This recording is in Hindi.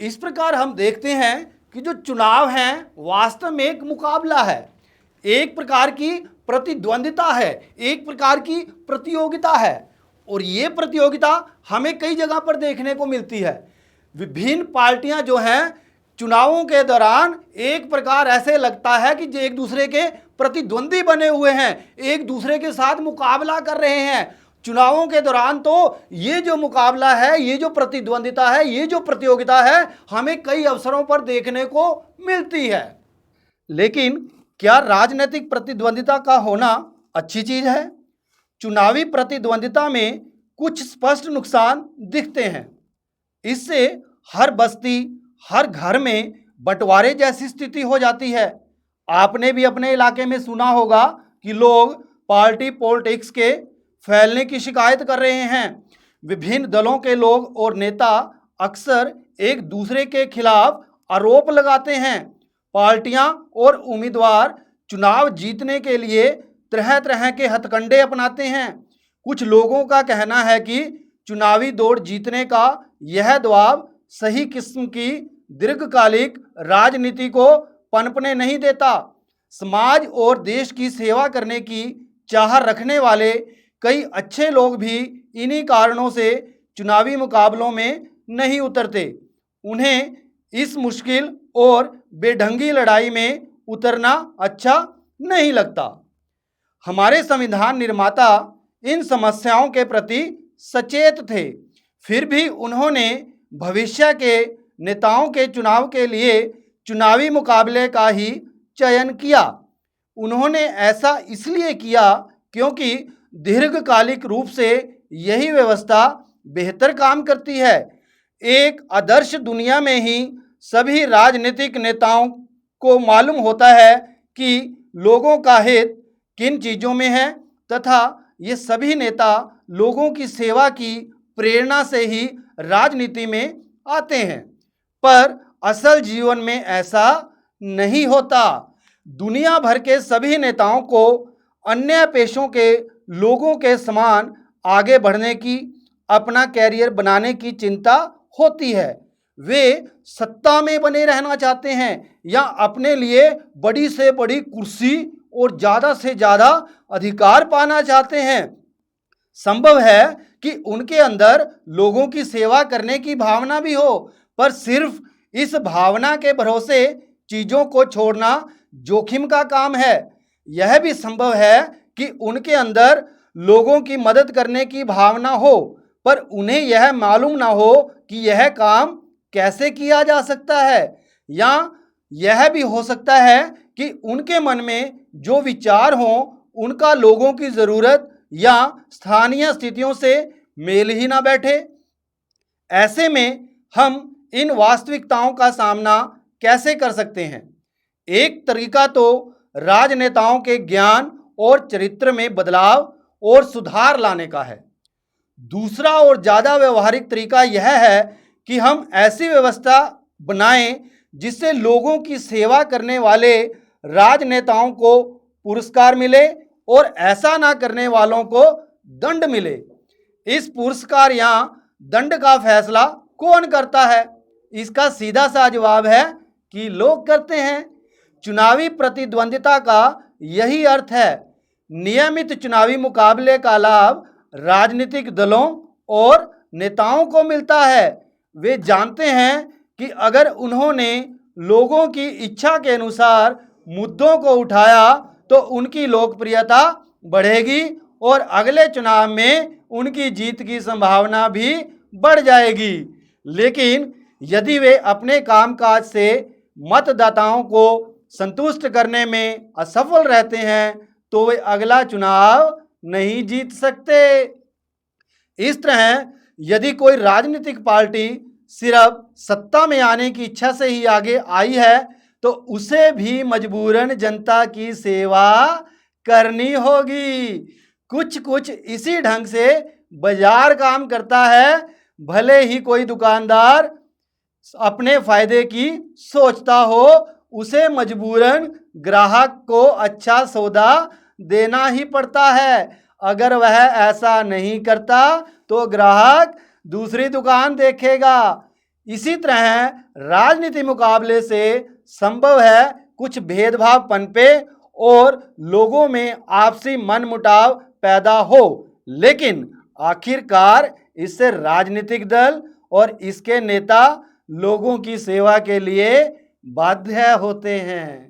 इस प्रकार हम देखते हैं कि जो चुनाव है वास्तव में एक मुकाबला है, एक प्रकार की प्रतिद्वंदिता है, एक प्रकार की प्रतियोगिता है। और ये प्रतियोगिता हमें कई जगह पर देखने को मिलती है। विभिन्न पार्टियां जो हैं चुनावों के दौरान एक प्रकार ऐसे लगता है कि जो एक दूसरे के प्रतिद्वंदी बने हुए हैं, एक दूसरे के साथ मुकाबला कर रहे हैं। चुनावों के दौरान तो ये जो मुकाबला है, ये जो प्रतिद्वंदिता है, ये जो प्रतियोगिता है, हमें कई अवसरों पर देखने को मिलती है। लेकिन क्या राजनीतिक प्रतिद्वंदिता का होना अच्छी चीज है? चुनावी प्रतिद्वंदिता में कुछ स्पष्ट नुकसान दिखते हैं। इससे हर बस्ती, हर घर में बंटवारे जैसी स्थिति हो जाती है। आपने भी अपने इलाके में सुना होगा कि लोग पार्टी पॉलिटिक्स के फैलने की शिकायत कर रहे हैं। विभिन्न दलों के लोग और नेता अक्सर एक दूसरे के खिलाफ आरोप लगाते हैं। पार्टियां और उम्मीदवार चुनाव जीतने के लिए तरह तरह के हथकंडे अपनाते हैं। कुछ लोगों का कहना है कि चुनावी दौड़ जीतने का यह दबाव सही किस्म की दीर्घकालिक राजनीति को पनपने नहीं देता। समाज और देश की सेवा करने की चाह रखने वाले कई अच्छे लोग भी इन्हीं कारणों से चुनावी मुकाबलों में नहीं उतरते। उन्हें इस मुश्किल और बेढंगी लड़ाई में उतरना अच्छा नहीं लगता। हमारे संविधान निर्माता इन समस्याओं के प्रति सचेत थे, फिर भी उन्होंने भविष्य के नेताओं के चुनाव के लिए चुनावी मुकाबले का ही चयन किया। उन्होंने ऐसा इसलिए किया क्योंकि दीर्घकालिक रूप से यही व्यवस्था बेहतर काम करती है। एक आदर्श दुनिया में ही सभी राजनीतिक नेताओं को मालूम होता है कि लोगों का हित किन चीज़ों में है तथा ये सभी नेता लोगों की सेवा की प्रेरणा से ही राजनीति में आते हैं। पर असल जीवन में ऐसा नहीं होता। दुनिया भर के सभी नेताओं को अन्य पेशों के लोगों के समान आगे बढ़ने की, अपना कैरियर बनाने की चिंता होती है। वे सत्ता में बने रहना चाहते हैं या अपने लिए बड़ी से बड़ी कुर्सी और ज़्यादा से ज़्यादा अधिकार पाना चाहते हैं। संभव है कि उनके अंदर लोगों की सेवा करने की भावना भी हो, पर सिर्फ इस भावना के भरोसे चीज़ों को छोड़ना जोखिम का काम है। यह भी संभव है कि उनके अंदर लोगों की मदद करने की भावना हो, पर उन्हें यह मालूम ना हो कि यह काम कैसे किया जा सकता है। या यह भी हो सकता है कि उनके मन में जो विचार हों उनका लोगों की ज़रूरत या स्थानीय स्थितियों से मेल ही ना बैठे। ऐसे में हम इन वास्तविकताओं का सामना कैसे कर सकते हैं? एक तरीका तो राजनेताओं के ज्ञान और चरित्र में बदलाव और सुधार लाने का है। दूसरा और ज़्यादा व्यवहारिक तरीका यह है कि हम ऐसी व्यवस्था बनाएं जिससे लोगों की सेवा करने वाले राजनेताओं को पुरस्कार मिले और ऐसा ना करने वालों को दंड मिले। इस पुरस्कार या दंड का फैसला कौन करता है? इसका सीधा सा जवाब है कि लोग करते हैं। चुनावी प्रतिद्वंदिता का यही अर्थ है। नियमित चुनावी मुकाबले का लाभ राजनीतिक दलों और नेताओं को मिलता है। वे जानते हैं कि अगर उन्होंने लोगों की इच्छा के अनुसार मुद्दों को उठाया तो उनकी लोकप्रियता बढ़ेगी और अगले चुनाव में उनकी जीत की संभावना भी बढ़ जाएगी। लेकिन यदि वे अपने कामकाज से मतदाताओं को संतुष्ट करने में असफल रहते हैं तो वे अगला चुनाव नहीं जीत सकते। इस तरह यदि कोई राजनीतिक पार्टी सिर्फ सत्ता में आने की इच्छा से ही आगे आई है तो उसे भी मजबूरन जनता की सेवा करनी होगी। कुछ इसी ढंग से बाजार काम करता है। भले ही कोई दुकानदार अपने फायदे की सोचता हो, उसे मजबूरन ग्राहक को अच्छा सौदा देना ही पड़ता है। अगर वह ऐसा नहीं करता तो ग्राहक दूसरी दुकान देखेगा। इसी तरह राजनीति मुकाबले से संभव है कुछ भेदभाव पनपे और लोगों में आपसी मनमुटाव पैदा हो, लेकिन आखिरकार इससे राजनीतिक दल और इसके नेता लोगों की सेवा के लिए बाध्य होते हैं।